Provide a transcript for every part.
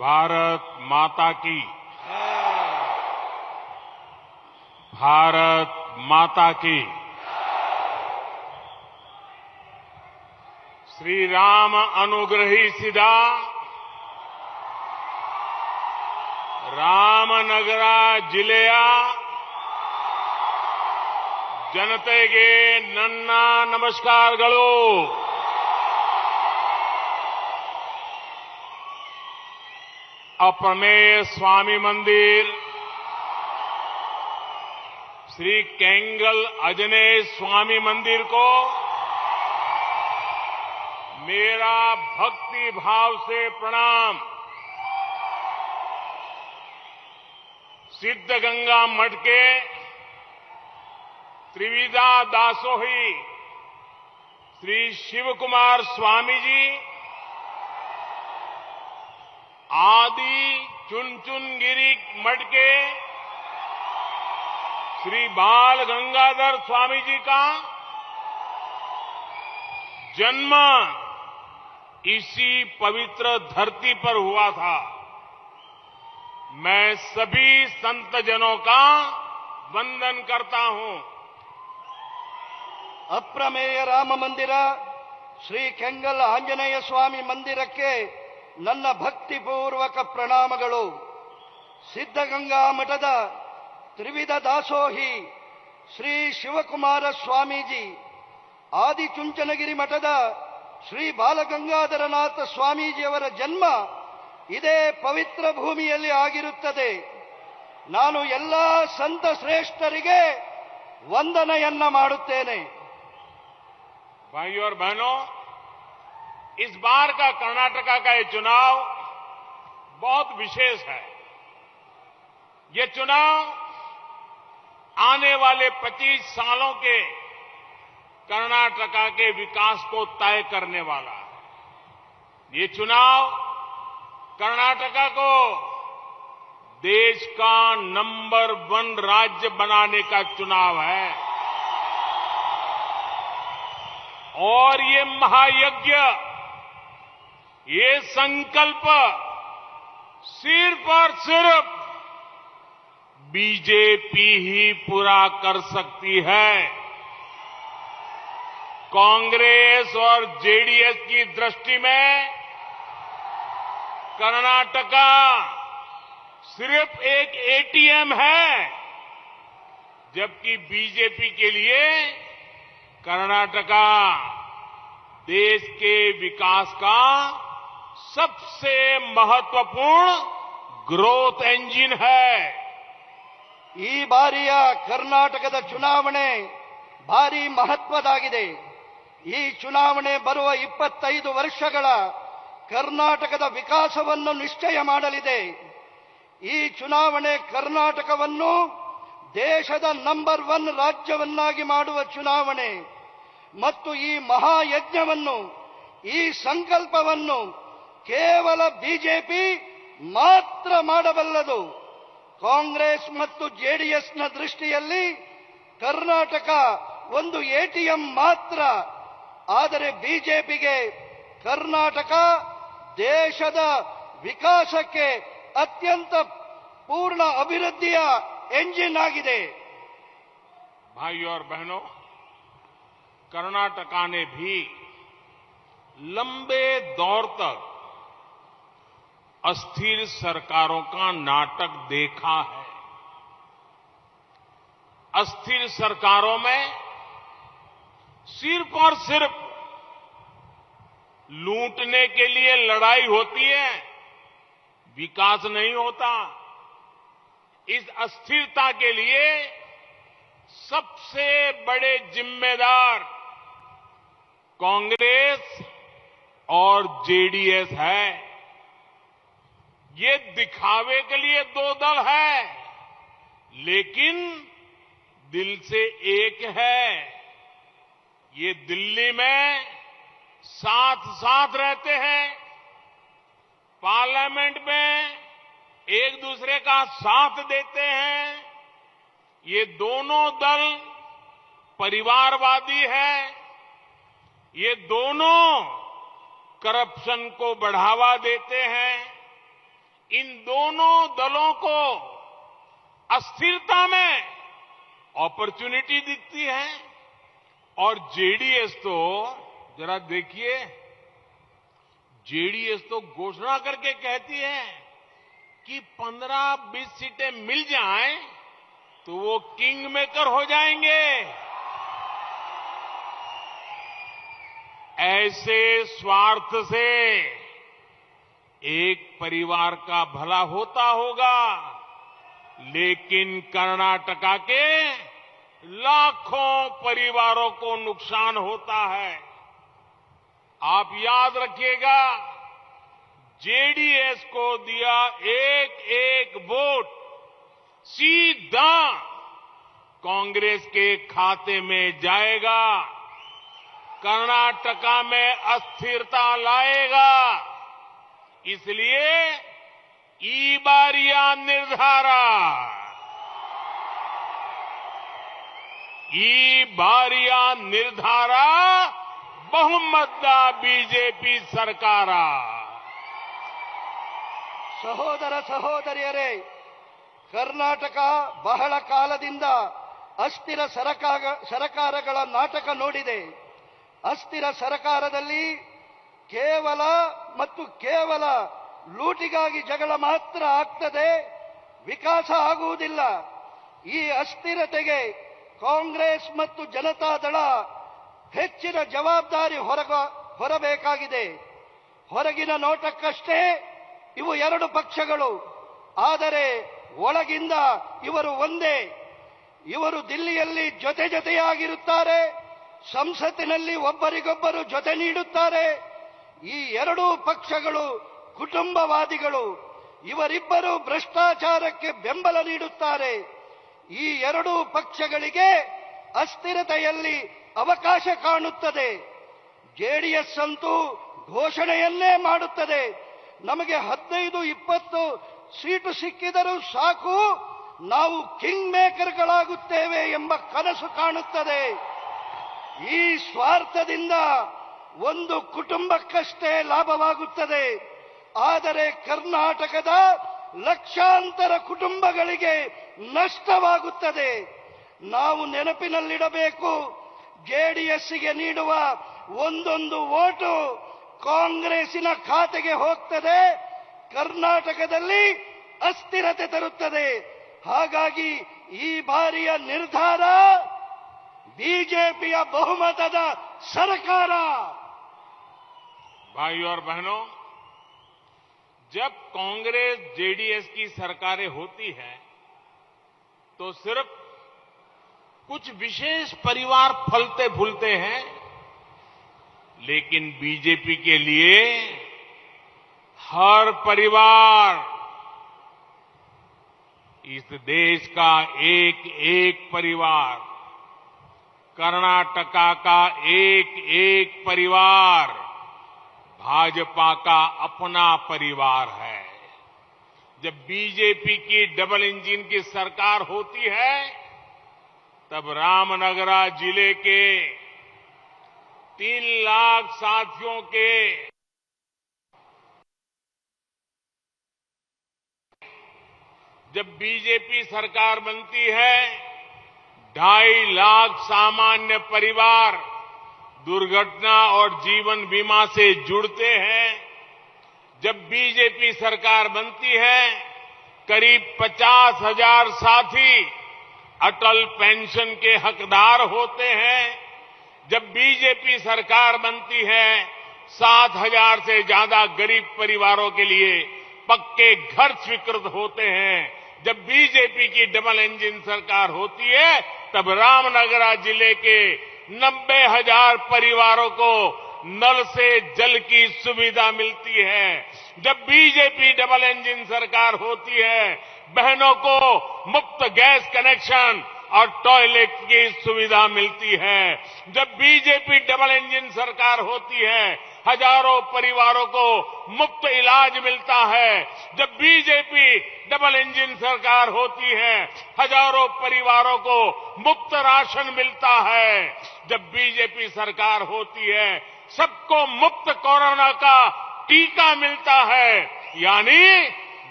भारत माता की। भारत माता की। श्री राम अनुग्रहीसिदा ರಾಮನಗರ ಜಿಲ್ಲೆಯ ಜನತೆಗೆ ನನ್ನ ನಮಸ್ಕಾರಗಳು। अप्रमेय स्वामी मंदिर श्री केंगल आंजनेय स्वामी मंदिर को मेरा भक्ति भाव से प्रणाम। सिद्धगंगा मठ के त्रिविधा दासोही श्री शिवकुमार स्वामी जी, आदि चुनचुनगिरी मठ के श्री बाल गंगाधर स्वामी जी का जन्म इसी पवित्र धरती पर हुआ था। मैं सभी संत जनों का वंदन करता हूं। ಅಪ್ರಮೇಯ ರಾಮ ಮಂದಿರ ಶ್ರೀ ಕೆಂಗಲ್ ಆಂಜನೇಯ ಸ್ವಾಮಿ ಮಂದಿರಕ್ಕೆ ನನ್ನ ಭಕ್ತಿಪೂರ್ವಕ ಪ್ರಣಾಮಗಳು। ಸಿದ್ಧಗಂಗಾ ಮಠದ ತ್ರಿವಿಧ ದಾಸೋಹಿ ಶ್ರೀ ಶಿವಕುಮಾರ ಸ್ವಾಮೀಜಿ, ಆದಿಚುಂಚನಗಿರಿ ಮಠದ ಶ್ರೀ ಬಾಲಗಂಗಾಧರನಾಥ ಸ್ವಾಮೀಜಿಯವರ ಜನ್ಮ ಇದೇ ಪವಿತ್ರ ಭೂಮಿಯಲ್ಲಿ ಆಗಿರುತ್ತದೆ। ನಾನು ಎಲ್ಲ ಸಂತ ಶ್ರೇಷ್ಠರಿಗೆ ವಂದನೆಯನ್ನ ಮಾಡುತ್ತೇನೆ। भाइयों और बहनों, इस बार का कर्नाटका का ये चुनाव बहुत विशेष है। ये चुनाव आने वाले 25 सालों के कर्नाटका के विकास को तय करने वाला है। ये चुनाव कर्नाटका को देश का नंबर 1 राज्य बनाने का चुनाव है। और ये महायज्ञ, ये संकल्प सिर्फ और सिर्फ बीजेपी ही पूरा कर सकती है। कांग्रेस और जेडीएस की दृष्टि में कर्नाटका सिर्फ एक एटीएम है, जबकि बीजेपी के लिए कर्नाटका देश के विकास का सबसे महत्वपूर्ण ग्रोथ इंजिन है। ಈ ಬಾರಿಯ ಕರ್ನಾಟಕದ ಚುನಾವಣೆ ಭಾರಿ ಮಹತ್ವದಾಗಿದೆ। ಈ ಚುನಾವಣೆ ಬರುವ 25 ವರ್ಷಗಳ ಕರ್ನಾಟಕದ ವಿಕಾಸವನ್ನು ನಿಶ್ಚಯ ಮಾಡಲಿದೆ। ಈ ಚುನಾವಣೆ ಕರ್ನಾಟಕವನ್ನು ದೇಶದ ನಂಬರ್ 1 ರಾಜ್ಯವನ್ನಾಗಿ ಮಾಡುವ ಚುನಾವಣೆ ಮತ್ತು ಈ ಮಹಾಯಜ್ಞವನ್ನು, ಈ ಸಂಕಲ್ಪವನ್ನು ಕೇವಲ ಬಿಜೆಪಿ ಮಾತ್ರ ಮಾಡಬಲ್ಲದು। ಕಾಂಗ್ರೆಸ್ ಮತ್ತು ಜೆಡಿಎಸ್ನ ದೃಷ್ಟಿಯಲ್ಲಿ ಕರ್ನಾಟಕ ಒಂದು ಎಟಿಎಂ ಮಾತ್ರ, ಆದರೆ ಬಿಜೆಪಿಗೆ ಕರ್ನಾಟಕ ದೇಶದ ವಿಕಾಸಕ್ಕೆ ಅತ್ಯಂತ ಪೂರ್ಣ ಅಭಿವೃದ್ಧಿಯ ಎಂಜಿನ್ आಗಿದೆ। भाइयों और बहनों, कर्नाटका ने भी लंबे दौर तक अस्थिर सरकारों का नाटक देखा है। अस्थिर सरकारों में सिर्फ और सिर्फ लूटने के लिए लड़ाई होती है, विकास नहीं होता। इस अस्थिरता के लिए सबसे बड़े जिम्मेदार कांग्रेस और जेडीएस है। ये दिखावे के लिए 2 दल है, लेकिन दिल से एक है। ये दिल्ली में साथ साथ रहते हैं, पार्लियामेंट में एक दूसरे का साथ देते हैं। ये दोनों दल परिवारवादी है। ये दोनों करप्शन को बढ़ावा देते हैं। इन दोनों दलों को अस्थिरता में अपॉर्चुनिटी दिखती है और जेडीएस तो जरा देखिए, जेडीएस तो घोषणा करके कहती है कि 15-20 सीटें मिल जाएं तो वो किंग मेकर हो जाएंगे। ऐसे स्वार्थ से एक परिवार का भला होता होगा, लेकिन कर्नाटका के लाखों परिवारों को नुकसान होता है। आप याद रखिएगा, जेडीएस को दिया एक एक वोट सीधा कांग्रेस के खाते में जाएगा, कर्नाटका में अस्थिरता लाएगा। इसलिए ई बारिया निर्धारा, ई बारिया निर्धारा ಬಹುಮತದ ಬಿಜೆಪಿ ಸರ್ಕಾರ. ಸಹೋದರ ಸಹೋದರಿಯರೇ, ಕರ್ನಾಟಕ ಬಹಳ ಕಾಲದಿಂದ ಅಸ್ಥಿರ ಸರಕಾರಗಳ ನಾಟಕ ನೋಡಿದೆ. ಅಸ್ಥಿರ ಸರಕಾರದಲ್ಲಿ ಕೇವಲ ಮತ್ತು ಕೇವಲ ಲೂಟಿಗಾಗಿ ಜಗಳ ಮಾತ್ರ ಆಗ್ತದೆ, ವಿಕಾಸ ಆಗುವುದಿಲ್ಲ. ಈ ಅಸ್ಥಿರತೆಗೆ ಕಾಂಗ್ರೆಸ್ ಮತ್ತು ಜನತಾದಳ ಹೆಚ್ಚಿನ ಜವಾಬ್ದಾರಿ ಹೊರಬೇಕಾಗಿದೆ. ಹೊರಗಿನ ನೋಟಕ್ಕಷ್ಟೇ ಇವು ಎರಡು ಪಕ್ಷಗಳು, ಆದರೆ ಒಳಗಿಂದ ಇವರು ಒಂದೇ. ಇವರು ದಿಲ್ಲಿಯಲ್ಲಿ ಜೊತೆ ಜೊತೆಯಾಗಿರುತ್ತಾರೆ, ಸಂಸತ್ತಿನಲ್ಲಿ ಒಬ್ಬರಿಗೊಬ್ಬರು ಜೊತೆ ನೀಡುತ್ತಾರೆ. ಈ ಎರಡೂ ಪಕ್ಷಗಳು ಕುಟುಂಬವಾದಿಗಳು. ಇವರಿಬ್ಬರು ಭ್ರಷ್ಟಾಚಾರಕ್ಕೆ ಬೆಂಬಲ ನೀಡುತ್ತಾರೆ. ಈ ಎರಡೂ ಪಕ್ಷಗಳಿಗೆ ಅಸ್ಥಿರತೆಯಲ್ಲಿ ಅವಕಾಶ ಕಾಣುತ್ತದೆ. ಜೆಡಿಎಸ್ ಅಂತೂ ಘೋಷಣೆಯನ್ನೇ ಮಾಡುತ್ತದೆ, ನಮಗೆ 15-20 ಸೀಟು ಸಿಕ್ಕಿದರೂ ಸಾಕು, ನಾವು ಕಿಂಗ್ ಮೇಕರ್ಗಳಾಗುತ್ತೇವೆ ಎಂಬ ಕನಸು ಕಾಣುತ್ತದೆ. ಈ ಸ್ವಾರ್ಥದಿಂದ ಒಂದು ಕುಟುಂಬಕ್ಕಷ್ಟೇ ಲಾಭವಾಗುತ್ತದೆ, ಆದರೆ ಕರ್ನಾಟಕದ ಲಕ್ಷಾಂತರ ಕುಟುಂಬಗಳಿಗೆ ನಷ್ಟವಾಗುತ್ತದೆ. ನಾವು ನೆನಪಿನಲ್ಲಿಡಬೇಕು, ಜೆಡಿಎಸ್ಗೆ ನೀಡುವ ಒಂದೊಂದು ವೋಟು ಕಾಂಗ್ರೆಸ್ಸಿನ ಖಾತೆಗೆ ಹೋಗ್ತದೆ, ಕರ್ನಾಟಕದಲ್ಲಿ ಅಸ್ಥಿರತೆ ತರುತ್ತದೆ. ಹಾಗಾಗಿ ಈ ಬಾರಿಯ ನಿರ್ಧಾರ बीजेपी बहुमतದ सरकार। भाइयों और बहनों, जब कांग्रेस जेडीएस की सरकारें होती है तो सिर्फ कुछ विशेष परिवार फलते फूलते हैं, लेकिन बीजेपी के लिए हर परिवार इस देश का एक एक परिवार, कर्नाटका का एक एक परिवार भाजपा का अपना परिवार है। जब बीजेपी की डबल इंजन की सरकार होती है तब रामनगरा जिले के 3 लाख साथियों के जब बीजेपी सरकार बनती है 2.5 लाख सामान्य परिवार दुर्घटना और जीवन बीमा से जुड़ते हैं। जब बीजेपी सरकार बनती है करीब 50,000 साथी अटल पेंशन के हकदार होते हैं। जब बीजेपी सरकार बनती है 7,000 से ज्यादा गरीब परिवारों के लिए पक्के घर स्वीकृत होते हैं। जब बीजेपी की डबल इंजन सरकार होती है तब रामनगरा जिले के 90,000 परिवारों को नल से जल की सुविधा मिलती है। जब बीजेपी डबल इंजन सरकार होती है बहनों को मुफ्त गैस कनेक्शन और टॉयलेट की सुविधा मिलती है। जब बीजेपी डबल इंजन सरकार होती है हजारों परिवारों को मुफ्त इलाज मिलता है। जब बीजेपी डबल इंजन सरकार होती है हजारों परिवारों को मुफ्त राशन मिलता है। जब बीजेपी सरकार होती है सबको मुफ्त कोरोना का टीका मिलता है। यानी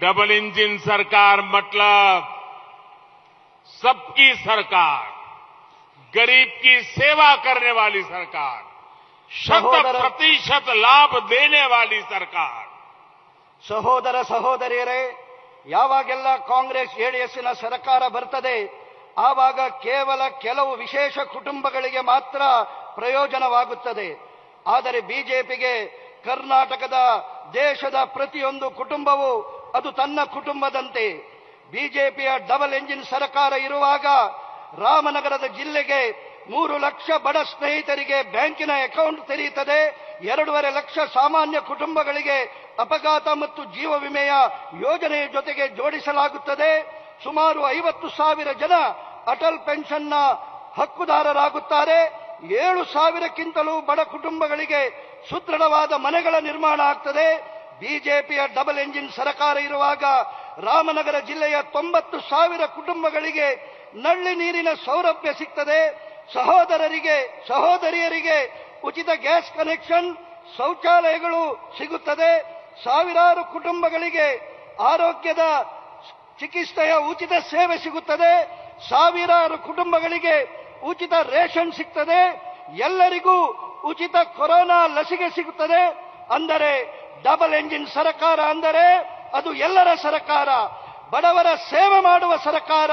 डबल इंजन सरकार मतलब सबकी सरकार, गरीब की सेवा करने वाली सरकार, 100% लाभ देने वाली सरकार। ಸಹೋದರ ಸಹೋದರಿಯರೇ, ಯಾವಾಗೆಲ್ಲ ಕಾಂಗ್ರೆಸ್ ಜೆಡಿಎಸ್ನ ಸರ್ಕಾರ ಬರ್ತದೆ ಆವಾಗ ಕೇವಲ ಕೆಲವು ವಿಶೇಷ ಕುಟುಂಬಗಳಿಗೆ ಮಾತ್ರ ಪ್ರಯೋಜನವಾಗುತ್ತದೆ. ಆದರೆ ಬಿಜೆಪಿಗೆ ಕರ್ನಾಟಕದ ದೇಶದ ಪ್ರತಿಯೊಂದು ಕುಟುಂಬವೂ ಅದು ತನ್ನ ಕುಟುಂಬದಂತೆ. ಬಿಜೆಪಿಯ ಡಬಲ್ ಎಂಜಿನ್ ಸರ್ಕಾರ ಇರುವಾಗ ರಾಮನಗರದ ಜಿಲ್ಲೆಗೆ 3 ಲಕ್ಷ ಬಡ ಸ್ನೇಹಿತರಿಗೆ ಬ್ಯಾಂಕಿನ ಅಕೌಂಟ್ ತೆರೆಯುತ್ತದೆ, 2.5 ಲಕ್ಷ ಸಾಮಾನ್ಯ ಕುಟುಂಬಗಳಿಗೆ ಅಪಘಾತ ಮತ್ತು ಜೀವ ವಿಮೆಯ ಯೋಜನೆಯ ಜೊತೆಗೆ ಜೋಡಿಸಲಾಗುತ್ತದೆ. ಸುಮಾರು 50,000 ಜನ ಅಟಲ್ ಪೆನ್ಷನ್ನ ಹಕ್ಕುದಾರರಾಗುತ್ತಾರೆ. 7,000ಕ್ಕಿಂತಲೂ ಬಡ ಕುಟುಂಬಗಳಿಗೆ ಸುದೃಢವಾದ ಮನೆಗಳ ನಿರ್ಮಾಣ ಆಗ್ತದೆ. ಬಿಜೆಪಿಯ ಡಬಲ್ ಎಂಜಿನ್ ಸರ್ಕಾರ ಇರುವಾಗ ರಾಮನಗರ ಜಿಲ್ಲೆಯ 90,000 ಕುಟುಂಬಗಳಿಗೆ ನಲ್ಲಿ ನೀರಿನ ಸೌಲಭ್ಯ ಸಿಗ್ತದೆ. ಸಹೋದರಿಯರಿಗೆ ಉಚಿತ ಗ್ಯಾಸ್ ಕನೆಕ್ಷನ್, ಶೌಚಾಲಯಗಳು ಸಿಗುತ್ತದೆ. ಸಾವಿರಾರು ಕುಟುಂಬಗಳಿಗೆ ಆರೋಗ್ಯದ ಚಿಕಿತ್ಸೆಯ ಉಚಿತ ಸೇವೆ ಸಿಗುತ್ತದೆ. ಸಾವಿರಾರು ಕುಟುಂಬಗಳಿಗೆ ಉಚಿತ ರೇಷನ್ ಸಿಗ್ತದೆ. ಎಲ್ಲರಿಗೂ ಉಚಿತ ಕೊರೋನಾ ಲಸಿಕೆ ಸಿಗುತ್ತದೆ. ಅಂದರೆ ಡಬಲ್ ಎಂಜಿನ್ ಸರ್ಕಾರ ಅಂದರೆ ಅದು ಎಲ್ಲರ ಸರ್ಕಾರ, ಬಡವರ ಸೇವೆ ಮಾಡುವ ಸರ್ಕಾರ,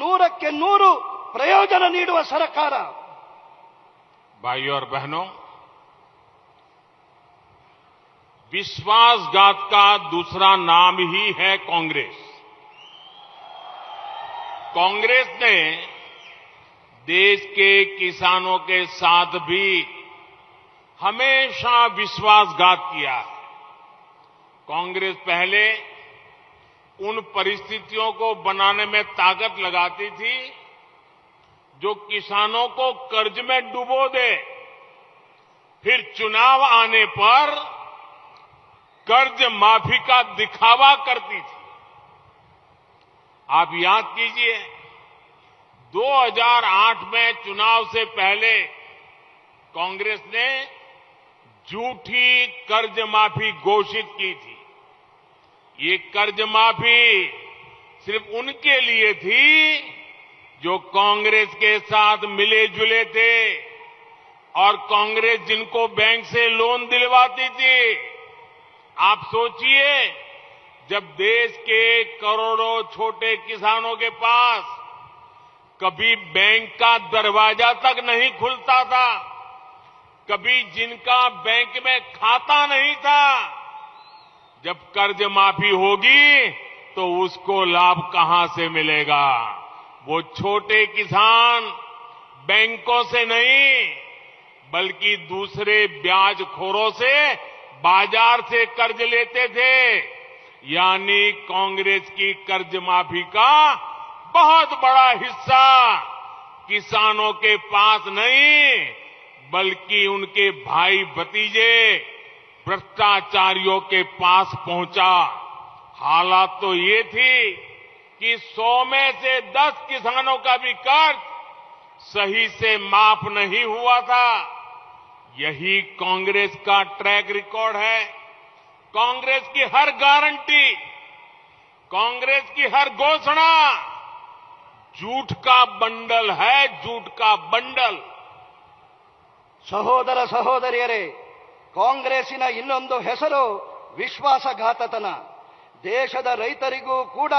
100ಕ್ಕೆ 100 ಪ್ರಯೋಜನ ನೀಡುವ ಸರ್ಕಾರ. भाइयों और बहनों, विश्वासघात का दूसरा नाम ही है कांग्रेस। कांग्रेस ने देश के किसानों के साथ भी हमेशा विश्वासघात किया है। कांग्रेस पहले उन परिस्थितियों को बनाने में ताकत लगाती थी जो किसानों को कर्ज में डुबो दे, फिर चुनाव आने पर कर्ज माफी का दिखावा करती थी। आप याद कीजिए, 2008 में चुनाव से पहले कांग्रेस ने झूठी कर्ज माफी घोषित की थी। ये कर्ज माफी सिर्फ उनके लिए थी जो कांग्रेस के साथ मिले जुले थे और कांग्रेस जिनको बैंक से लोन दिलवाती थी। आप सोचिए, जब देश के करोड़ों छोटे किसानों के पास कभी बैंक का दरवाजा तक नहीं खुलता था, कभी जिनका बैंक में खाता नहीं था, जब कर्ज माफी होगी तो उसको लाभ कहां से मिलेगा? वो छोटे किसान बैंकों से नहीं बल्कि दूसरे ब्याजखोरों से, बाजार से कर्ज लेते थे। यानी कांग्रेस की कर्ज माफी का बहुत बड़ा हिस्सा किसानों के पास नहीं बल्कि उनके भाई भतीजे भ्रष्टाचारियों के पास पहुंचा। हालात तो ये थी कि 100 में से 10 किसानों का भी कर्ज सही से माफ नहीं हुआ था। यही कांग्रेस का ट्रैक रिकॉर्ड है। कांग्रेस की हर गारंटी, कांग्रेस की हर घोषणा झूठ का बंडल है, झूठ का बंडल। ಸಹೋದರ ಸಹೋದರಿಯರೇ, ಕಾಂಗ್ರೆಸ್ಸಿನ ಇನ್ನೊಂದು ಹೆಸರು ವಿಶ್ವಾಸಘಾತತನ. ದೇಶದ ರೈತರಿಗೂ ಕೂಡ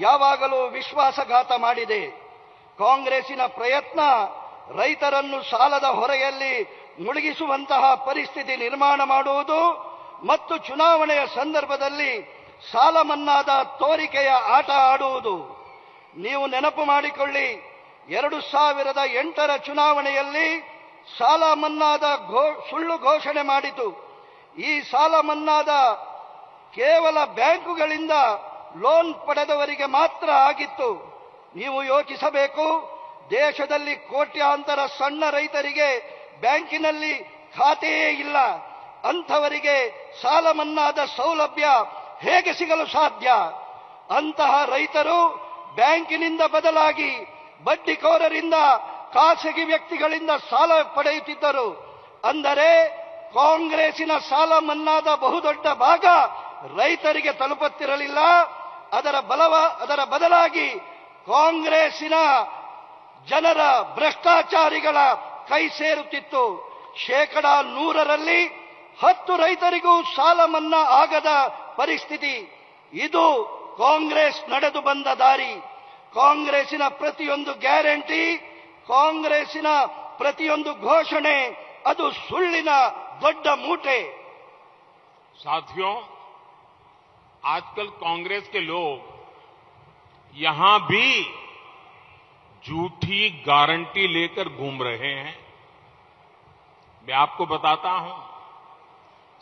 ಯಾವಾಗಲೂ ವಿಶ್ವಾಸಘಾತ ಮಾಡಿದೆ. ಕಾಂಗ್ರೆಸ್ಸಿನ ಪ್ರಯತ್ನ ರೈತರನ್ನು ಸಾಲದ ಹೊರೆಯಲ್ಲಿ ಮುಳುಗಿಸುವಂತಹ ಪರಿಸ್ಥಿತಿ ನಿರ್ಮಾಣ ಮಾಡುವುದು ಮತ್ತು ಚುನಾವಣೆಯ ಸಂದರ್ಭದಲ್ಲಿ ಸಾಲ ಮನ್ನಾದ ತೋರಿಕೆಯ ಆಟ ಆಡುವುದು. ನೀವು ನೆನಪು ಮಾಡಿಕೊಳ್ಳಿ, 2008ರ ಚುನಾವಣೆಯಲ್ಲಿ ಸಾಲ ಮನ್ನಾದ ಸುಳ್ಳು ಘೋಷಣೆ ಮಾಡಿತು. ಈ ಸಾಲ ಮನ್ನಾದ ಕೇವಲ ಬ್ಯಾಂಕುಗಳಿಂದ ಲೋನ್ ಪಡೆದವರಿಗೆ ಮಾತ್ರ ಆಗಿತ್ತು. ನೀವು ಯೋಚಿಸಬೇಕು, ದೇಶದಲ್ಲಿ ಕೋಟ್ಯಾಂತರ ಸಣ್ಣ ರೈತರಿಗೆ ಬ್ಯಾಂಕಿನಲ್ಲಿ ಖಾತೆಯೇ ಇಲ್ಲ. ಅಂಥವರಿಗೆ ಸಾಲ ಮನ್ನಾದ ಸೌಲಭ್ಯ ಹೇಗೆ ಸಿಗಲು ಸಾಧ್ಯ? ಅಂತಹ ರೈತರು ಬ್ಯಾಂಕಿನಿಂದ ಬದಲಾಗಿ ಬಡ್ಡಿಕೋರರಿಂದ, ಖಾಸಗಿ ವ್ಯಕ್ತಿಗಳಿಂದ ಸಾಲ ಪಡೆಯುತ್ತಿದ್ದರು. ಅಂದರೆ ಕಾಂಗ್ರೆಸ್ಸಿನ ಸಾಲ ಮನ್ನಾದ ಬಹುದೊಡ್ಡ ಭಾಗ ರೈತರಿಗೆ ತಲುಪುತ್ತಿರಲಿಲ್ಲ. ಅದರ ಬದಲಾಗಿ ಕಾಂಗ್ರೆಸ್ಸಿನ ಜನರ ಭ್ರಷ್ಟಾಚಾರಿಗಳ ಕೈ ಸೇರುತ್ತಿತ್ತು. 100ರಲ್ಲಿ 10 ರೈತರಿಗೂ ಸಾಲ ಮನ್ನಾ ಆಗದ ಪರಿಸ್ಥಿತಿ. ಇದು ಕಾಂಗ್ರೆಸ್ ನಡೆದು ಬಂದ ದಾರಿ. ಕಾಂಗ್ರೆಸ್ಸಿನ ಪ್ರತಿಯೊಂದು ಗ್ಯಾರಂಟಿ, ಕಾಂಗ್ರೆಸ್ಸಿನ ಪ್ರತಿಯೊಂದು ಘೋಷಣೆ ಅದು ಸುಳ್ಳಿನ ದೊಡ್ಡ ಮೂಟೆ. साथियों, आजकल कांग्रेस के लोग यहां भी झूठी गारंटी लेकर घूम रहे हैं. मैं आपको बताता हूं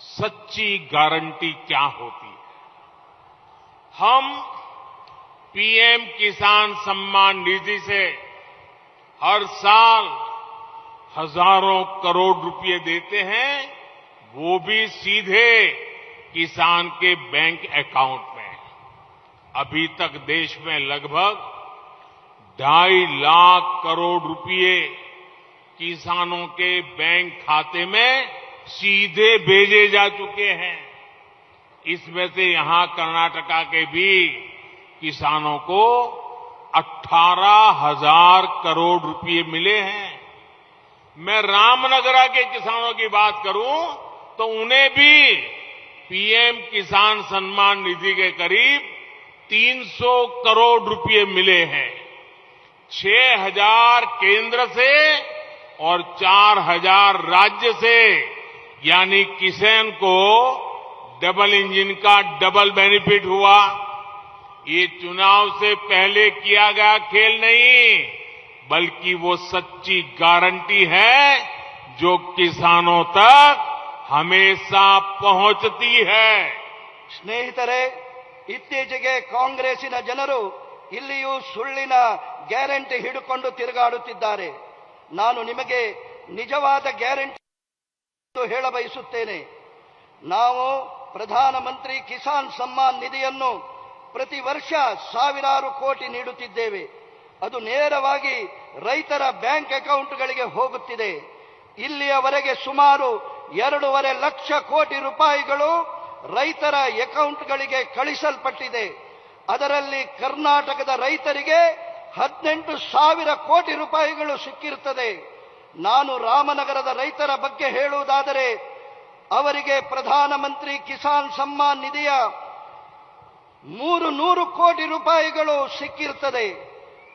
सच्ची गारंटी क्या होती है. हम पीएम किसान सम्मान निधि से हर साल हजारों करोड़ रुपए देते हैं, वो भी सीधे किसान के बैंक अकाउंट में. अभी तक देश में लगभग 2.5 लाख करोड़ रुपए किसानों के बैंक खाते में सीधे भेजे जा चुके हैं. इसमें से यहां कर्नाटका के भी किसानों को 18,000 करोड़ रुपए मिले हैं. मैं रामनगरा के किसानों की बात करूं तो उन्हें भी पीएम किसान सम्मान निधि के करीब 300 करोड़ रुपए मिले हैं. 6,000 केंद्र से और 4,000 राज्य से, यानी किसान को डबल इंजन का डबल बेनिफिट हुआ. ये चुनाव से पहले किया गया खेल नहीं, बल्कि वो सच्ची गारंटी है जो किसानों तक हमेशा पहुंचती है. ಸ್ನೇಹಿತರೆ, ಇತ್ತೀಚೆಗೆ ಕಾಂಗ್ರೆಸ್ಸಿನ ಜನರು ಇಲ್ಲಿಯೂ ಸುಳ್ಳಿನ ಗ್ಯಾರಂಟಿ ಹಿಡಿಕೊಂಡು ತಿರುಗಾಡುತ್ತಿದ್ದಾರೆ. ನಾನು ನಿಮಗೆ ನಿಜವಾದ ಗ್ಯಾರಂಟಿ ಹೇಳಬಯಸುತ್ತೇನೆ. ನಾವು ಪ್ರಧಾನಮಂತ್ರಿ ಕಿಸಾನ್ ಸಮ್ಮಾನ್ ನಿಧಿಯನ್ನು ಪ್ರತಿ ವರ್ಷ ಸಾವಿರಾರು ಕೋಟಿ ನೀಡುತ್ತಿದ್ದೇವೆ. ಅದು ನೇರವಾಗಿ ರೈತರ ಬ್ಯಾಂಕ್ ಅಕೌಂಟ್ಗಳಿಗೆ ಹೋಗುತ್ತಿದೆ. ಇಲ್ಲಿಯವರೆಗೆ ಸುಮಾರು 2.5 ಲಕ್ಷ ಕೋಟಿ ರೂಪಾಯಿಗಳು ರೈತರ ಅಕೌಂಟ್ಗಳಿಗೆ ಕಳಿಸಲ್ಪಟ್ಟಿದೆ. ಅದರಲ್ಲಿ ಕರ್ನಾಟಕದ ರೈತರಿಗೆ 18,000 ಕೋಟಿ ರೂಪಾಯಿಗಳು ಸಿಕ್ಕಿರುತ್ತದೆ. ನಾನು ರಾಮನಗರದ ರೈತರ ಬಗ್ಗೆ ಹೇಳುವುದಾದರೆ ಅವರಿಗೆ ಪ್ರಧಾನಮಂತ್ರಿ ಕಿಸಾನ್ ಸಮ್ಮಾನ್ ನಿಧಿಯ 300 ಕೋಟಿ ರೂಪಾಯಿಗಳು ಸಿಕ್ಕಿರುತ್ತದೆ.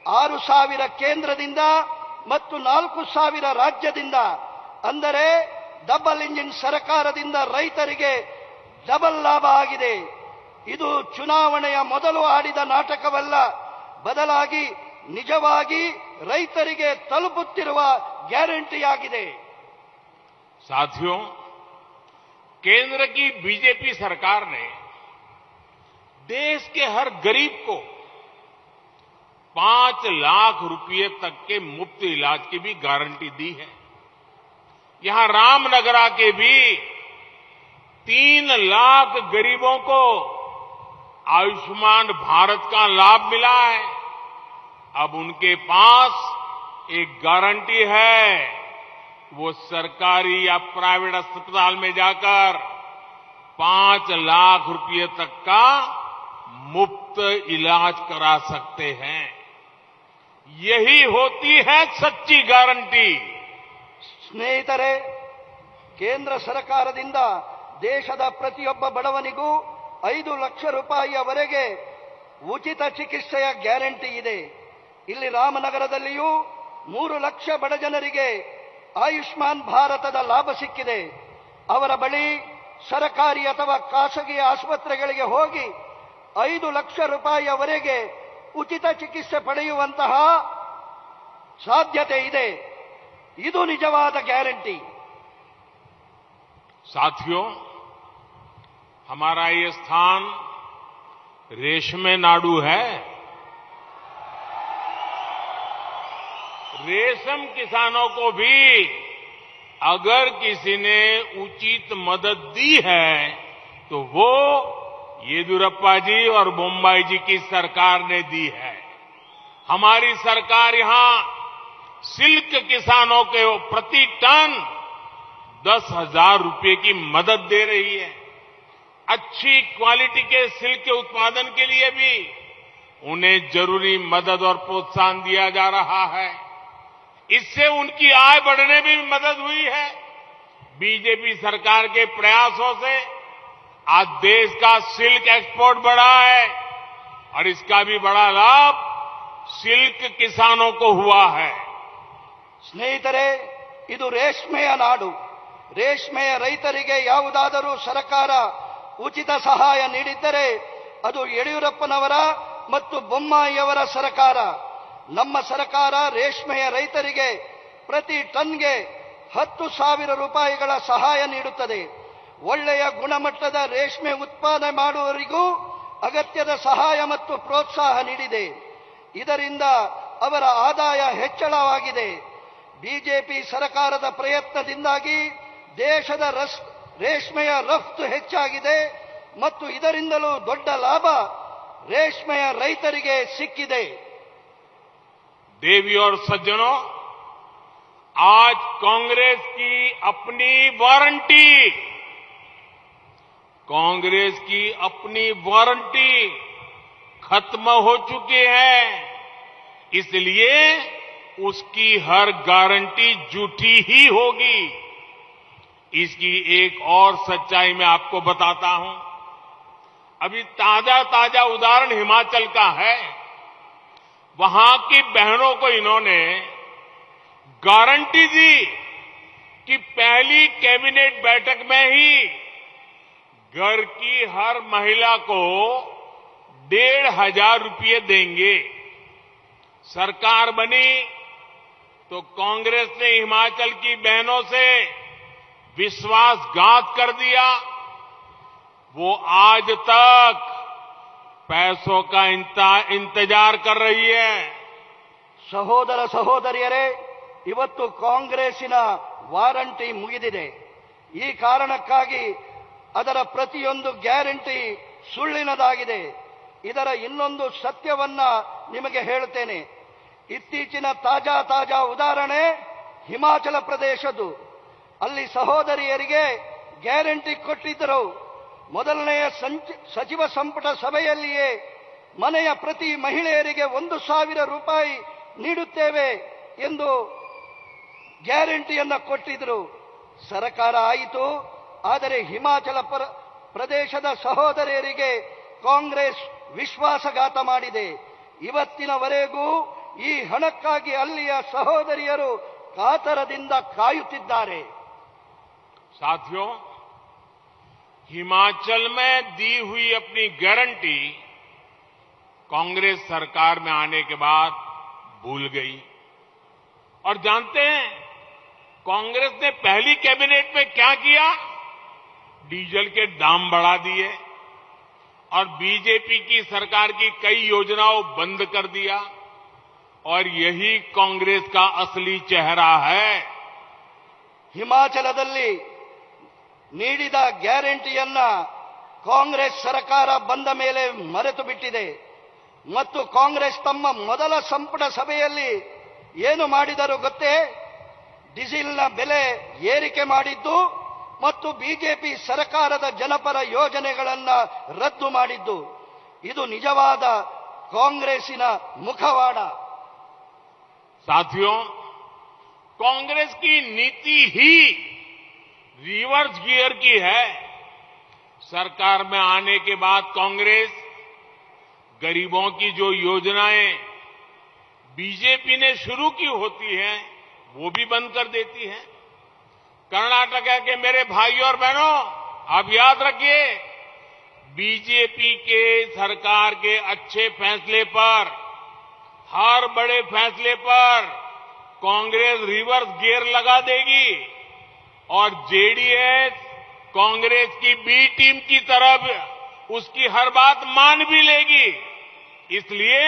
6,000 ಕೇಂದ್ರದಿಂದ ಮತ್ತು 4,000 ರಾಜ್ಯದಿಂದ. ಅಂದರೆ ಡಬಲ್ ಇಂಜಿನ್ ಸರ್ಕಾರದಿಂದ ರೈತರಿಗೆ ಡಬಲ್ ಲಾಭ ಆಗಿದೆ. ಇದು ಚುನಾವಣೆಯ ಮೊದಲು ಆಡಿದ ನಾಟಕವಲ್ಲ, ಬದಲಾಗಿ ನಿಜವಾಗಿ ರೈತರಿಗೆ ತಲುಪುತ್ತಿರುವ ಗ್ಯಾರಂಟಿಯಾಗಿದೆ. साथियों, केंद्र की बीजेपी सरकार ने देश के हर गरीब को 5 लाख रुपए तक के मुफ्त इलाज की भी गारंटी दी है. यहां रामनगरा के भी 3 लाख गरीबों को आयुष्मान भारत का लाभ मिला है. अब उनके पास एक गारंटी है, वो सरकारी या प्राइवेट अस्पताल में जाकर 5 लाख रुपए तक का मुफ्त इलाज करा सकते हैं. यही होती है सच्ची गारंटी. ಸ್ನೇಹಿತರೆ, ಕೇಂದ್ರ ಸರ್ಕಾರದಿಂದ ದೇಶದ ಪ್ರತಿಯೊಬ್ಬ ಬಡವನಿಗೂ 5 ಲಕ್ಷ ರೂಪಾಯಿಯವರೆಗೆ ಉಚಿತ ಚಿಕಿತ್ಸೆಯ ಗ್ಯಾರಂಟಿ ಇದೆ. ಇಲ್ಲಿ ರಾಮನಗರದಲ್ಲಿಯೂ 3 ಲಕ್ಷ ಬಡಜನರಿಗೆ ಆಯುಷ್ಮಾನ್ ಭಾರತದ ಲಾಭ ಸಿಕ್ಕಿದೆ. ಅವರ ಬಳಿ ಸರ್ಕಾರಿ ಅಥವಾ ಖಾಸಗಿ ಆಸ್ಪತ್ರೆಗಳಿಗೆ ಹೋಗಿ 5 ಲಕ್ಷ ರೂಪಾಯಿಯವರೆಗೆ ಉಚಿತ ಚಿಕಿತ್ಸೆ ಪಡೆಯುವಂತಹ ಸಾಧ್ಯತೆ ಇದೆ. ಇದು ನಿಜವಾದ ಗ್ಯಾರಂಟಿ. साथियों, हमारा ये स्थान रेशमे नाडु है. रेशम किसानों को भी अगर किसी ने उचित मदद दी है तो वो येदियुरप्पा जी और बोम्मई जी की सरकार ने दी है. हमारी सरकार यहां सिल्क किसानों के प्रति टन 10,000 रुपए की मदद दे रही है. अच्छी क्वालिटी के सिल्क के उत्पादन के लिए भी उन्हें जरूरी मदद और प्रोत्साहन दिया जा रहा है। इससे उनकी आय बढ़ने में भी मदद हुई है। बीजेपी सरकार के प्रयासों से आज देश का सिल्क एक्सपोर्ट बढ़ा है और इसका भी बड़ा लाभ सिल्क किसानों को हुआ है। ಸ್ನೇಹಿತರೆ, ಇದು ರೇಷ್ಮೆಯ ನಾಡು. ರೇಷ್ಮೆಯ ರೈತರಿಗೆ ಯಾವುದಾದರೂ ಸರ್ಕಾರ ಉಚಿತ ಸಹಾಯ ನೀಡಿದ್ದರೆ ಅದು ಯಡಿಯೂರಪ್ಪನವರ ಮತ್ತು ಬೊಮ್ಮಾಯಿಯವರ ಸರ್ಕಾರ. ನಮ್ಮ ಸರ್ಕಾರ ರೇಷ್ಮೆಯ ರೈತರಿಗೆ ಪ್ರತಿ ಟನ್ಗೆ 10,000 ರೂಪಾಯಿಗಳ ಸಹಾಯ ನೀಡುತ್ತದೆ. ಒಳ್ಳೆಯ ಗುಣಮಟ್ಟದ ರೇಷ್ಮೆ ಉತ್ಪಾದನೆ ಮಾಡುವವರಿಗೂ ಅಗತ್ಯದ ಸಹಾಯ ಮತ್ತು ಪ್ರೋತ್ಸಾಹ ನೀಡಿದೆ. ಇದರಿಂದ ಅವರ ಆದಾಯ ಹೆಚ್ಚಳವಾಗಿದೆ. ಬಿಜೆಪಿ ಸರ್ಕಾರದ ಪ್ರಯತ್ನದಿಂದಾಗಿ ದೇಶದ ರೇಷ್ಮೆಯ ರಫ್ತು ಹೆಚ್ಚಾಗಿದೆ ಮತ್ತು ಇದರಿಂದಲೂ ದೊಡ್ಡ ಲಾಭ ರೇಷ್ಮೆಯ ರೈತರಿಗೆ ಸಿಕ್ಕಿದೆ. देवी और सज्जनों, आज कांग्रेस की अपनी वारंटी खत्म हो चुकी है। इसलिए उसकी हर गारंटी झूठी ही होगी। इसकी एक और सच्चाई मैं आपको बताता हूं। अभी ताजा उदाहरण हिमाचल का है। वहां की बहनों को इन्होंने गारंटी दी कि पहली कैबिनेट बैठक में ही घर की हर महिला को 1,500 रुपये देंगे। सरकार बनी तो कांग्रेस ने हिमाचल की बहनों से विश्वासघात कर दिया। वो आज तक पैसों का इंतजार कर रही है। ಸಹೋದರ ಸಹೋದರಿಯರೇ, ಇವತ್ತು ಕಾಂಗ್ರೆಸ್ಸಿನ ವಾರಂಟಿ ಮುಗಿದಿದೆ. ಈ ಕಾರಣಕ್ಕಾಗಿ ಅದರ ಪ್ರತಿಯೊಂದು ಗ್ಯಾರಂಟಿ ಸುಳ್ಳಿನದಾಗಿದೆ. ಇದರ ಇನ್ನೊಂದು ಸತ್ಯವನ್ನ ನಿಮಗೆ ಹೇಳುತ್ತೇನೆ. ಇತ್ತೀಚಿನ ತಾಜಾ ಉದಾಹರಣೆ ಹಿಮಾಚಲ ಪ್ರದೇಶದ್ದು. ಅಲ್ಲಿ ಸಹೋದರಿಯರಿಗೆ ಗ್ಯಾರಂಟಿ ಕೊಟ್ಟಿದ್ದರು. ಮೊದಲನೆಯ ಸಚಿವ ಸಂಪುಟ ಸಭೆಯಲ್ಲಿಯೇ ಮನೆಯ ಪ್ರತಿ ಮಹಿಳೆಯರಿಗೆ 1,000 ರೂಪಾಯಿ ನೀಡುತ್ತೇವೆ ಎಂದು ಗ್ಯಾರಂಟಿಯನ್ನು ಕೊಟ್ಟಿದ್ದರು. ಸರ್ಕಾರ ಆಯಿತು. ಆದರೆ ಹಿಮಾಚಲ ಪ್ರದೇಶದ ಸಹೋದರಿಯರಿಗೆ ಕಾಂಗ್ರೆಸ್ ವಿಶ್ವಾಸಘಾತ ಮಾಡಿದೆ. ಇವತ್ತಿನವರೆಗೂ ಈ ಹಣಕ್ಕಾಗಿ ಅಲ್ಲಿಯ ಸಹೋದರಿಯರು ಕಾತರದಿಂದ ಕಾಯುತ್ತಿದ್ದಾರೆ. साथियों, हिमाचल में दी हुई अपनी गारंटी कांग्रेस सरकार में आने के बाद भूल गई। और जानते हैं कांग्रेस ने पहली कैबिनेट में क्या किया? डीजल के दाम बढ़ा दिए और बीजेपी की सरकार की कई योजनाओं बंद कर दिया। और यही कांग्रेस का असली चेहरा है। ಹಿಮಾಚಲದಲ್ಲಿ ನೀಡಿದ ಗ್ಯಾರಂಟಿಯನ್ನ ಕಾಂಗ್ರೆಸ್ ಸರ್ಕಾರ ಬಂದ ಮೇಲೆ ಮರೆತು ಬಿಟ್ಟಿದೆ. ಮತ್ತು ಕಾಂಗ್ರೆಸ್ ತಮ್ಮ ಮೊದಲ ಸಂಪುಟ ಸಭೆಯಲ್ಲಿ ಏನು ಮಾಡಿದರು ಗೊತ್ತೇ? ಡೀಸೆಲ್ನ ಬೆಲೆ ಏರಿಕೆ ಮಾಡಿದ್ದು ಮತ್ತು ಬಿಜೆಪಿ ಸರ್ಕಾರದ ಜನಪರ ಯೋಜನೆಗಳನ್ನು ರದ್ದು ಮಾಡಿದ್ದು. ಇದು ನಿಜವಾದ ಕಾಂಗ್ರೆಸ್ಸಿನ ಮುಖವಾಡ. साथियों, कांग्रेस की नीति ही रिवर्स गियर की है। सरकार में आने के बाद कांग्रेस गरीबों की जो योजनाएं बीजेपी ने शुरू की होती हैं वो भी बंद कर देती है। कर्नाटक के मेरे भाइयों और बहनों, आप याद रखिए, बीजेपी के सरकार के अच्छे फैसले पर, हर बड़े फैसले पर कांग्रेस रिवर्स गियर लगा देगी और जेडीएस कांग्रेस की बी टीम की तरफ उसकी हर बात मान भी लेगी। इसलिए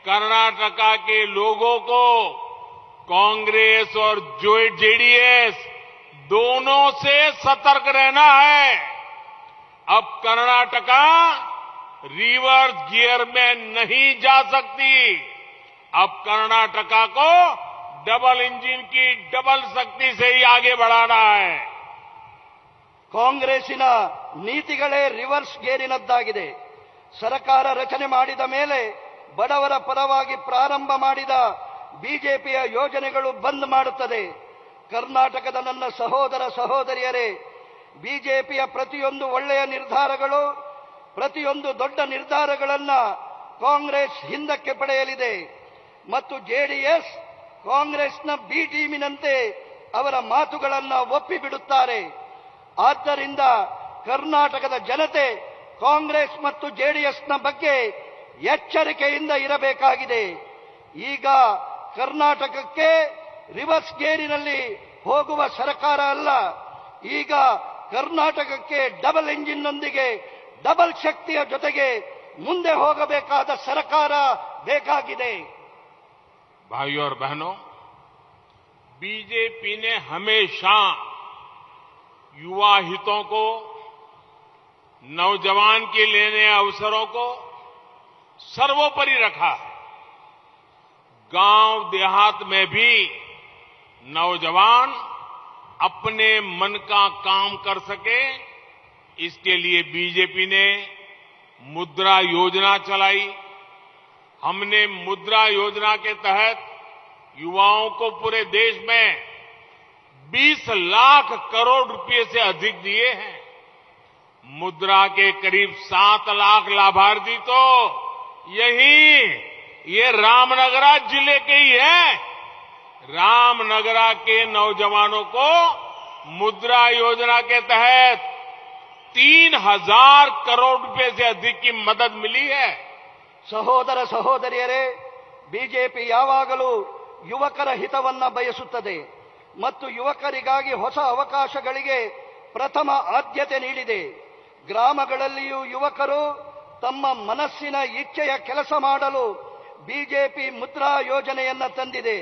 कर्नाटका के लोगों को कांग्रेस और जेडीएस दोनों से सतर्क रहना है। अब कर्नाटका रिवर्स गियर में नहीं जा सकती। अब कर्नाटका को डबल इंजन की डबल शक्ति से ही आगे बढ़ाना है। ಕಾಂಗ್ರೆಸ್ಸಿನ ನೀತಿಗಳೇ ರಿವರ್ಸ್ ಗೇರಿನದ್ದಾಗಿದೆ. ಸರ್ಕಾರ ರಚನೆ ಮಾಡಿದ ಮೇಲೆ ಬಡವರ ಪರವಾಗಿ ಪ್ರಾರಂಭ ಮಾಡಿದ ಬಿಜೆಪಿಯ ಯೋಜನೆಗಳು ಬಂದ್ ಮಾಡುತ್ತದೆ. ಕರ್ನಾಟಕದ ನನ್ನ ಸಹೋದರ ಸಹೋದರಿಯರೇ, ಬಿಜೆಪಿಯ ಪ್ರತಿಯೊಂದು ಒಳ್ಳೆಯ ನಿರ್ಧಾರಗಳು, ಪ್ರತಿಯೊಂದು ದೊಡ್ಡ ನಿರ್ಧಾರಗಳನ್ನ ಕಾಂಗ್ರೆಸ್ ಹಿಂದಕ್ಕೆ ಪಡೆಯಲಿದೆ ಮತ್ತು ಜೆಡಿಎಸ್ ಕಾಂಗ್ರೆಸ್ನ ಬಿ ಟೀಮಿನಂತೆ ಅವರ ಮಾತುಗಳನ್ನ ಒಪ್ಪಿಬಿಡುತ್ತಾರೆ. ಆದ್ದರಿಂದ ಕರ್ನಾಟಕದ ಜನತೆ ಕಾಂಗ್ರೆಸ್ ಮತ್ತು ಜೆಡಿಎಸ್ನ ಬಗ್ಗೆ ಎಚ್ಚರಿಕೆಯಿಂದ ಇರಬೇಕಾಗಿದೆ. ಈಗ ಕರ್ನಾಟಕಕ್ಕೆ ರಿವರ್ಸ್ ಗೇರಿನಲ್ಲಿ ಹೋಗುವ ಸರ್ಕಾರ ಅಲ್ಲ, ಈಗ ಕರ್ನಾಟಕಕ್ಕೆ ಡಬಲ್ ಎಂಜಿನ್ನೊಂದಿಗೆ ಡಬಲ್ ಶಕ್ತಿಯ ಜೊತೆಗೆ ಮುಂದೆ ಹೋಗಬೇಕಾದ ಸರ್ಕಾರ ಬೇಕಾಗಿದೆ. भाइयों और बहनों, बीजेपी ने हमेशा युवा हितों को, नौजवान के लेने अवसरों को सर्वोपरि रखा है. गांव देहात में भी नौजवान अपने मन का काम कर सके, इसके लिए बीजेपी ने मुद्रा योजना चलाई. हमने मुद्रा योजना के तहत युवाओं को पूरे देश में 20 लाख करोड़ रुपए से अधिक दिए हैं. मुद्रा के करीब 7 लाख लाभार्थी तो ये रामनगरा जिले के ही है. रामनगरा के नौजवानों को मुद्रा योजना के तहत 3000 करोड़ रुपए से अधिक की मदद मिली है. ಸಹೋದರ ಸಹೋದರಿಯರೇ, ಬಿಜೆಪಿ ಯಾವಾಗಲೂ ಯುವಕರ ಹಿತವನ್ನ ಬಯಸುತ್ತದೆ ಮತ್ತು ಯುವಕರಿಗಾಗಿ ಹೊಸ ಅವಕಾಶಗಳಿಗೆ ಪ್ರಥಮ ಆದ್ಯತೆ ನೀಡಿದೆ. ಗ್ರಾಮಗಳಲ್ಲಿಯೂ ಯುವಕರು ತಮ್ಮ ಮನಸ್ಸಿನ ಇಚ್ಛೆಯ ಕೆಲಸ ಮಾಡಲು ಬಿಜೆಪಿ ಮುದ್ರಾ ಯೋಜನೆಯನ್ನ ತಂದಿದೆ.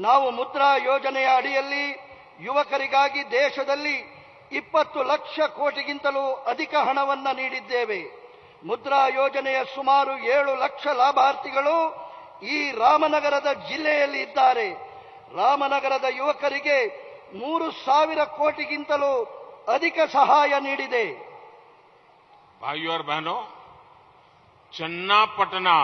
ನಾವು ಮುದ್ರಾ ಯೋಜನೆಯ ಅಡಿಯಲ್ಲಿ ಯುವಕರಿಗಾಗಿ ದೇಶದಲ್ಲಿ 20 ಲಕ್ಷ ಕೋಟಿಗಿಂತಲೂ ಅಧಿಕ ಹಣವನ್ನ ನೀಡಿದ್ದೇವೆ. ಮುದ್ರಾ ಯೋಜನೆಯ ಸುಮಾರು 7 ಲಕ್ಷ ಲಾಭಾರ್ಥಿಗಳು ಈ ರಾಮನಗರದ ಜಿಲ್ಲೆಯಲ್ಲಿ ಇದ್ದಾರೆ. ರಾಮನಗರದ ಯುವಕರಿಗೆ 3,000 ಕೋಟಿಗಿಂತಲೂ अधिक सहाय ನೀಡಿದೆ. भाइयों और बहनों, चन्नापटना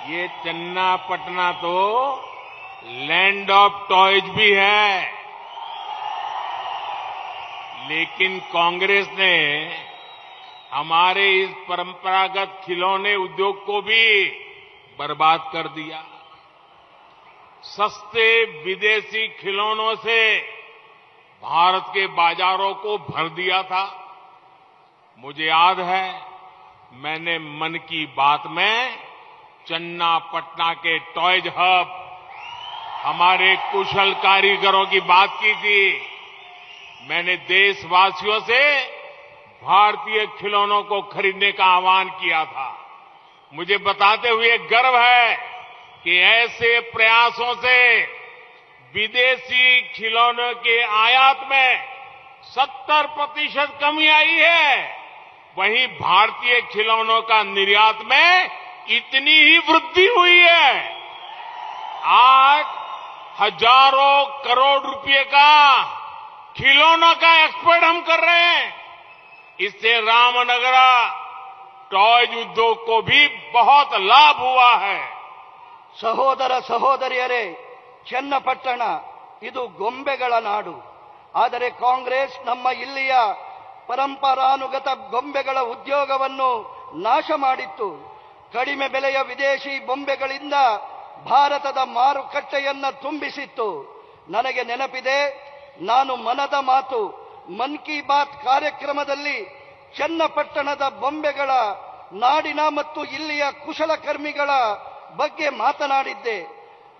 ये चन्नापटना तो लैंड ऑफ टॉयज भी है, लेकिन कांग्रेस ने हमारे इस परंपरागत खिलौने उद्योग को भी बर्बाद कर दिया. सस्ते विदेशी खिलौनों से भारत के बाजारों को भर दिया था. मुझे याद है, मैंने मन की बात में चन्नापटना के टॉयज हब, हमारे कुशल कारीगरों की बात की थी. मैंने देशवासियों से भारतीय खिलौनों को खरीदने का आह्वान किया था. मुझे बताते हुए गर्व है कि ऐसे प्रयासों से विदेशी खिलौनों के आयात में 70% कमी आई है. वहीं भारतीय खिलौनों का निर्यात में इतनी ही वृद्धि हुई है. आज हजारों करोड़ रुपए का खिलौनों का एक्सपोर्ट हम कर रहे हैं. इससे रामनगरा टॉयज उद्योग को भी बहुत लाभ हुआ है. ಸಹೋದರ ಸಹೋದರಿಯರೇ, ಚನ್ನಪಟ್ಟಣ ಇದು ಗೊಂಬೆಗಳ ನಾಡು. ಆದರೆ ಕಾಂಗ್ರೆಸ್ ನಮ್ಮ ಇಲ್ಲಿಯ ಪರಂಪರಾನುಗತ ಗೊಂಬೆಗಳ ಉದ್ಯೋಗವನ್ನು ನಾಶ ಮಾಡಿತ್ತು. ಕಡಿಮೆ ಬೆಲೆಯ ವಿದೇಶಿ ಬೊಂಬೆಗಳಿಂದ ಭಾರತದ ಮಾರುಕಟ್ಟೆಯನ್ನ ತುಂಬಿಸಿತ್ತು. ನನಗೆ ನೆನಪಿದೆ, ನಾನು ಮನದ ಮಾತು ಮನ್ ಕಿ ಬಾತ್ ಕಾರ್ಯಕ್ರಮದಲ್ಲಿ ಚನ್ನಪಟ್ಟಣದ ಬೊಂಬೆಗಳ ನಾಡಿನ ಮತ್ತು ಇಲ್ಲಿಯ ಕುಶಲಕರ್ಮಿಗಳ ಬಗ್ಗೆ ಮಾತನಾಡಿದ್ದೆ.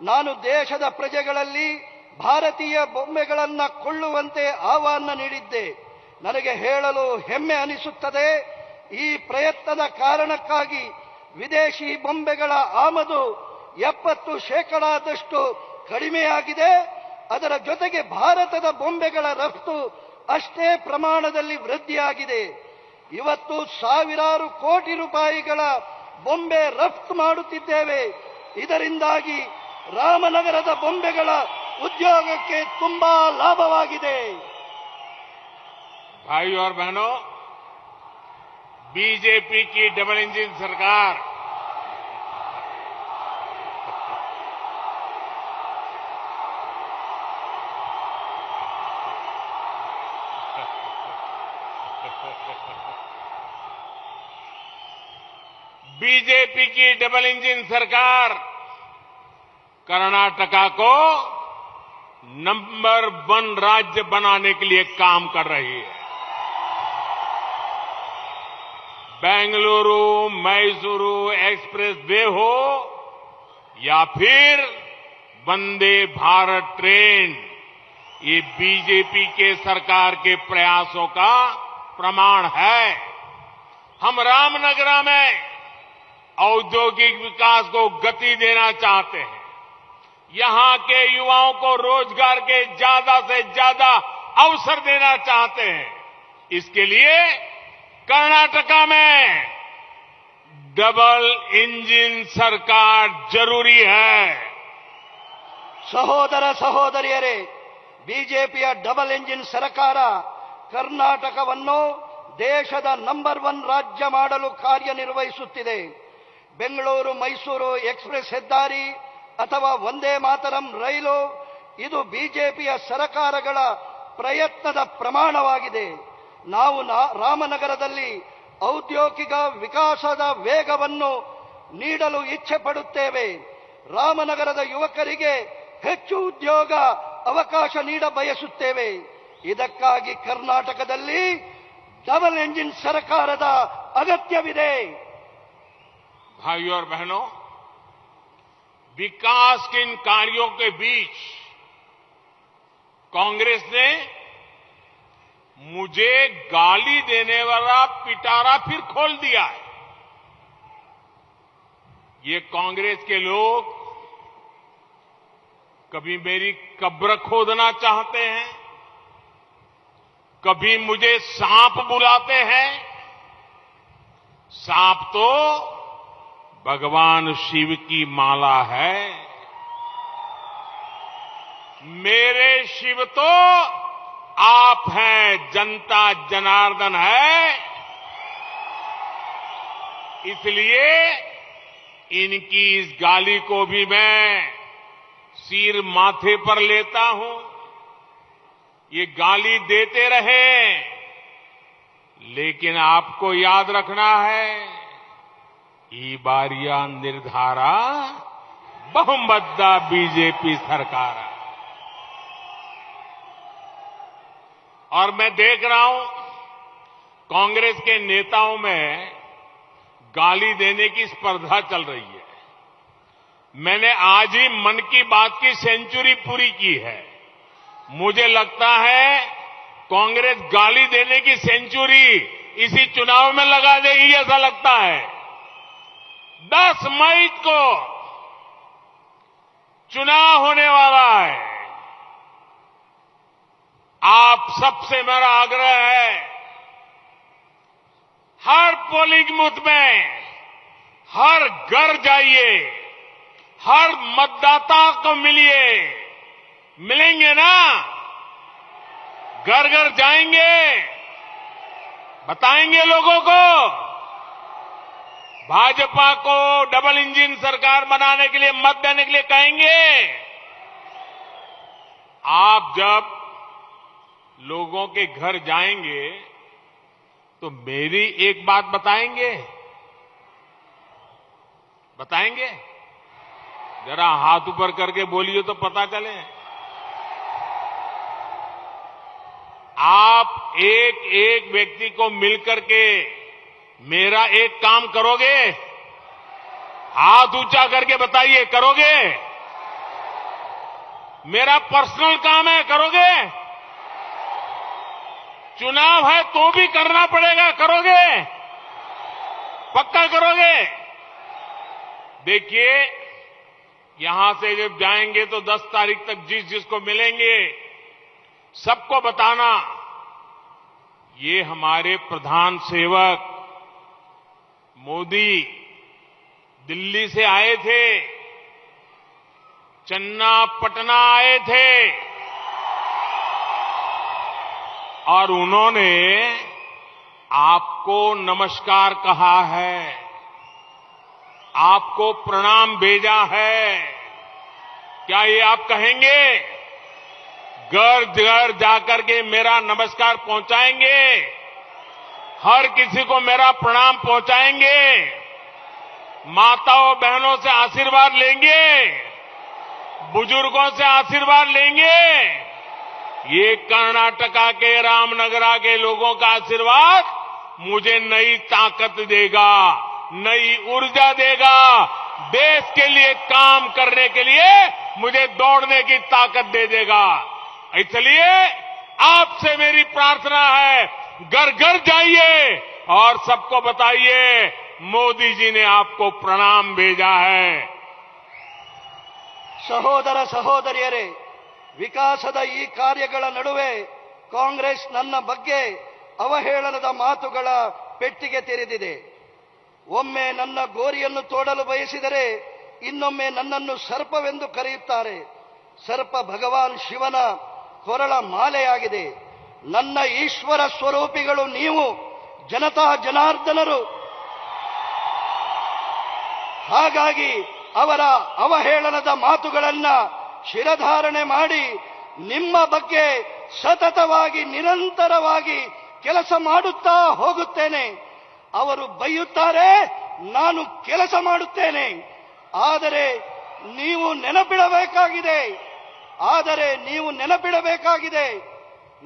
ನಾನು ದೇಶದ ಪ್ರಜೆಗಳಲ್ಲಿ ಭಾರತೀಯ ಬೊಂಬೆಗಳನ್ನ ಕೊಳ್ಳುವಂತೆ ಆಹ್ವಾನ ನೀಡಿದ್ದೆ. ನನಗೆ ಹೇಳಲು ಹೆಮ್ಮೆ ಅನಿಸುತ್ತದೆ, ಈ ಪ್ರಯತ್ನದ ಕಾರಣಕ್ಕಾಗಿ ವಿದೇಶಿ ಬೊಂಬೆಗಳ ಆಮದು 70% ಕಡಿಮೆಯಾಗಿದೆ. ಅದರ ಜೊತೆಗೆ ಭಾರತದ ಬೊಂಬೆಗಳ ರಫ್ತು ಅಷ್ಟೇ ಪ್ರಮಾಣದಲ್ಲಿ ವೃದ್ಧಿಯಾಗಿದೆ. ಇವತ್ತು ಸಾವಿರಾರು ಕೋಟಿ ರೂಪಾಯಿಗಳ ಬೊಂಬೆ ರಫ್ತು ಮಾಡುತ್ತಿದ್ದೇವೆ. ಇದರಿಂದಾಗಿ ರಾಮನಗರದ ಬೊಂಬೆಗಳ ಉದ್ಯೋಗಕ್ಕೆ ತುಂಬಾ ಲಾಭವಾಗಿದೆ. भाइयों और बहनों, बीजेपी की डबल इंजन सरकार बीजेपी की डबल इंजन सरकार कर्नाटका को नंबर 1 राज्य बनाने के लिए काम कर रही है. बेंगलुरु मैसूरू एक्सप्रेस वे हो या फिर वंदे भारत ट्रेन, ये बीजेपी के सरकार के प्रयासों का प्रमाण है. हम रामनगरा में औद्योगिक विकास को गति देना चाहते हैं. यहां के युवाओं को रोजगार के ज्यादा से ज्यादा अवसर देना चाहते हैं. इसके लिए कर्नाटका में डबल इंजन सरकार जरूरी है. ಸಹೋದರ ಸಹೋದರಿಯರೇ, ಬಿಜೆಪಿಯ ಡಬಲ್ ಎಂಜಿನ್ ಸರ್ಕಾರ ಕರ್ನಾಟಕವನ್ನು ದೇಶದ ನಂಬರ್ 1 ರಾಜ್ಯ ಮಾಡಲು ಕಾರ್ಯನಿರ್ವಹಿಸುತ್ತಿದೆ. ಬೆಂಗಳೂರು ಮೈಸೂರು ಎಕ್ಸ್ಪ್ರೆಸ್ ಹೆದ್ದಾರಿ ಅಥವಾ ವಂದೇ ಮಾತರಂ ರೈಲು ಇದು ಬಿಜೆಪಿಯ ಸರ್ಕಾರಗಳ ಪ್ರಯತ್ನದ ಪ್ರಮಾಣವಾಗಿದೆ. ನಾವು ರಾಮನಗರದಲ್ಲಿ ಔದ್ಯೋಗಿಕ ವಿಕಾಸದ ವೇಗವನ್ನು ನೀಡಲು ಇಚ್ಛೆ ಪಡುತ್ತೇವೆ. ರಾಮನಗರದ ಯುವಕರಿಗೆ ಹೆಚ್ಚು ಉದ್ಯೋಗ ಅವಕಾಶ ನೀಡ ಬಯಸುತ್ತೇವೆ. ಇದಕ್ಕಾಗಿ ಕರ್ನಾಟಕದಲ್ಲಿ ಡಬಲ್ ಎಂಜಿನ್ ಸರ್ಕಾರದ ಅಗತ್ಯವಿದೆ. भाइयों और बहनों, विकास के इन कार्यों के बीच कांग्रेस ने मुझे गाली देने वाला पिटारा फिर खोल दिया है. ये कांग्रेस के लोग कभी मेरी कब्र खोदना चाहते हैं, कभी मुझे सांप बुलाते हैं. सांप तो भगवान शिव की माला है. मेरे शिव तो आप हैं, जनता जनार्दन है. इसलिए इनकी इस गाली को भी मैं सिर माथे पर लेता हूं. ये गाली देते रहे, लेकिन आपको याद रखना है, ಈ ಬಾರಿಯ ನಿರ್ಧಾರ ಬಹುಮತದ बीजेपी सरकार. और मैं देख रहा हूं कांग्रेस के नेताओं में गाली देने की स्पर्धा चल रही है. मैंने आज ही मन की बात की सेंचुरी पूरी की है. मुझे लगता है कांग्रेस गाली देने की सेंचुरी इसी चुनाव में लगा देगी, ऐसा लगता है. 10 मई को चुनाव होने वाला है. आप सबसे मेरा आग्रह है, हर पोलिंग बूथ में हर घर जाइए, हर मतदाता को मिलिए. मिलेंगे ना? घर घर जाएंगे, बताएंगे लोगों को भाजपा को डबल इंजन सरकार बनाने के लिए मत देने के लिए कहेंगे. आप जब लोगों के घर जाएंगे तो मेरी एक बात बताएंगे? बताएंगे? जरा हाथ ऊपर करके बोलिए तो पता चले. आप एक एक व्यक्ति को मिलकर के मेरा एक काम करोगे? हाथ ऊंचा करके बताइए, करोगे? मेरा पर्सनल काम है, करोगे? चुनाव है तो भी करना पड़ेगा, करोगे? पक्का करोगे? देखिए, यहां से जब जाएंगे तो 10 तारीख तक जिस जिसको मिलेंगे सबको बताना, ये हमारे प्रधान सेवक मोदी दिल्ली से आए थे, चन्नापटना आए थे और उन्होंने आपको नमस्कार कहा है, आपको प्रणाम भेजा है। क्या ये आप कहेंगे? घर घर जाकर के मेरा नमस्कार पहुंचाएंगे, हर किसी को मेरा प्रणाम पहुंचाएंगे, माताओं बहनों से आशीर्वाद लेंगे, बुजुर्गों से आशीर्वाद लेंगे। ये कर्नाटका के रामनगरा के लोगों का आशीर्वाद मुझे नई ताकत देगा, नई ऊर्जा देगा, देश के लिए काम करने के लिए मुझे दौड़ने की ताकत दे देगा। इसलिए आपसे मेरी प्रार्थना है, घर घर जाइए और सबको बताइए मोदी जी ने आपको प्रणाम भेजा है। ಸಹೋದರ ಸಹೋದರಿಯರೇ, ವಿಕಾಸದ ಈ ಕಾರ್ಯಗಳ ನಡುವೆ ಕಾಂಗ್ರೆಸ್ ನನ್ನ ಬಗ್ಗೆ ಅವಹೇಳನದ ಮಾತುಗಳ ಪೆಟ್ಟಿಗೆ ತೆರೆದಿದೆ. ಒಮ್ಮೆ ನನ್ನ ಗೋರಿಯನ್ನು ತೋಡಲು ಬಯಸಿದರೆ ಇನ್ನೊಮ್ಮೆ ನನ್ನನ್ನು ಸರ್ಪವೆಂದು ಕರೆಯುತ್ತಾರೆ. ಸರ್ಪ ಭಗವಾನ್ ಶಿವನ ಕೊರಳ ಮಾಲೆಯಾಗಿದೆ. ನನ್ನ ಈಶ್ವರ ಸ್ವರೂಪಿಗಳು ನೀವು ಜನತಾ ಜನಾರ್ದನರು. ಹಾಗಾಗಿ ಅವರ ಅವಹೇಳನದ ಮಾತುಗಳನ್ನ ಶಿರಧಾರಣೆ ಮಾಡಿ ನಿಮ್ಮ ಬಗ್ಗೆ ಸತತವಾಗಿ ನಿರಂತರವಾಗಿ ಕೆಲಸ ಮಾಡುತ್ತಾ ಹೋಗುತ್ತೇನೆ. ಅವರು ಬೈಯುತ್ತಾರೆ, ನಾನು ಕೆಲಸ ಮಾಡುತ್ತೇನೆ. ಆದರೆ ನೀವು ನೆನಪಿಡಬೇಕಾಗಿದೆ,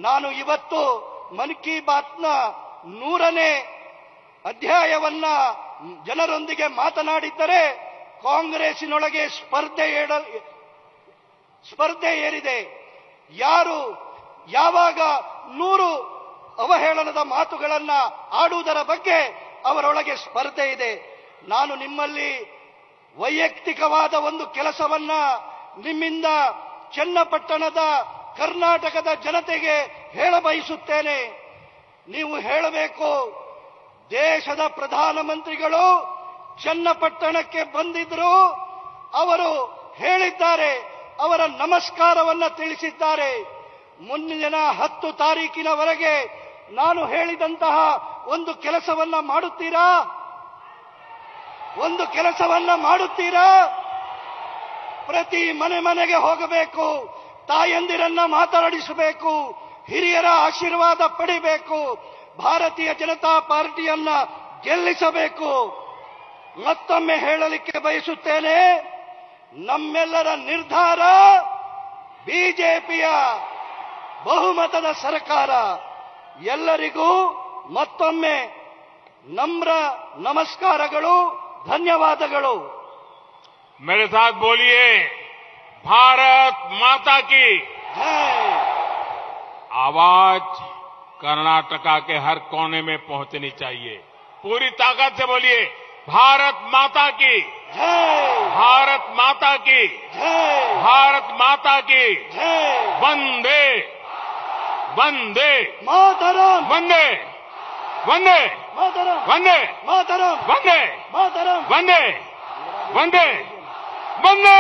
ನಾನು ಇವತ್ತು ಮನ್ ಕಿ ಬಾತ್ನ 100ನೇ ಅಧ್ಯಾಯವನ್ನ ಜನರೊಂದಿಗೆ ಮಾತನಾಡಿದ್ದರೆ ಕಾಂಗ್ರೆಸ್ಸಿನೊಳಗೆ ಸ್ಪರ್ಧೆ ಏರಿದೆ. ಯಾರು ಯಾವಾಗ 100 ಅವಹೇಳನದ ಮಾತುಗಳನ್ನ ಆಡುವುದರ ಬಗ್ಗೆ ಅವರೊಳಗೆ ಸ್ಪರ್ಧೆ ಇದೆ. ನಾನು ನಿಮ್ಮಲ್ಲಿ ವೈಯಕ್ತಿಕವಾದ ಒಂದು ಕೆಲಸವನ್ನ ನಿಮ್ಮಿಂದ ಚನ್ನಪಟ್ಟಣದ ಕರ್ನಾಟಕದ ಜನತೆಗೆ ಹೇಳಬಯಸುತ್ತೇನೆ. ನೀವು ಹೇಳಬೇಕು, ದೇಶದ ಪ್ರಧಾನಮಂತ್ರಿಗಳು ಚನ್ನಪಟ್ಟಣಕ್ಕೆ ಬಂದಿದ್ರು, ಅವರು ಹೇಳಿದ್ದಾರೆ, ಅವರ ನಮಸ್ಕಾರವನ್ನ ತಿಳಿಸಿದ್ದಾರೆ. ಮುಂದಿನ 10 ತಾರೀಕಿನವರೆಗೆ ನಾನು ಹೇಳಿದಂತಹ ಒಂದು ಕೆಲಸವನ್ನ ಮಾಡುತ್ತೀರಾ? ಪ್ರತಿ ಮನೆಗೆ ಹೋಗಬೇಕು, ತಾಯಂದಿರನ್ನ ಮಾತನಾಡಿಸಬೇಕು, ಹಿರಿಯರ ಆಶೀರ್ವಾದ ಪಡಿಬೇಕು, ಭಾರತೀಯ ಜನತಾ ಪಾರ್ಟಿಯನ್ನ ಗೆಲ್ಲಿಸಬೇಕು. ಮತ್ತೊಮ್ಮೆ ಹೇಳಲಿಕ್ಕೆ ಬಯಸುತ್ತೇನೆ, ನಮ್ಮೆಲ್ಲರ ನಿರ್ಧಾರ ಬಿಜೆಪಿಯ ಬಹುಮತದ ಸರ್ಕಾರ. ಎಲ್ಲರಿಗೂ ಮತ್ತೊಮ್ಮೆ ನಮ್ರ ನಮಸ್ಕಾರಗಳು, ಧನ್ಯವಾದಗಳು. मेरे साथ बोलिए, भारत माता की जय। आवाज कर्नाटका के हर कोने में पहुंचनी चाहिए। पूरी ताकत से बोलिए, भारत माता की जय, भारत माता की जय, भारत माता की जय। वंदे वंदे मातरम, वंदे वंदे मातरम, वंदे मातरम, वंदे मातरम। वंदे वंदे वंदे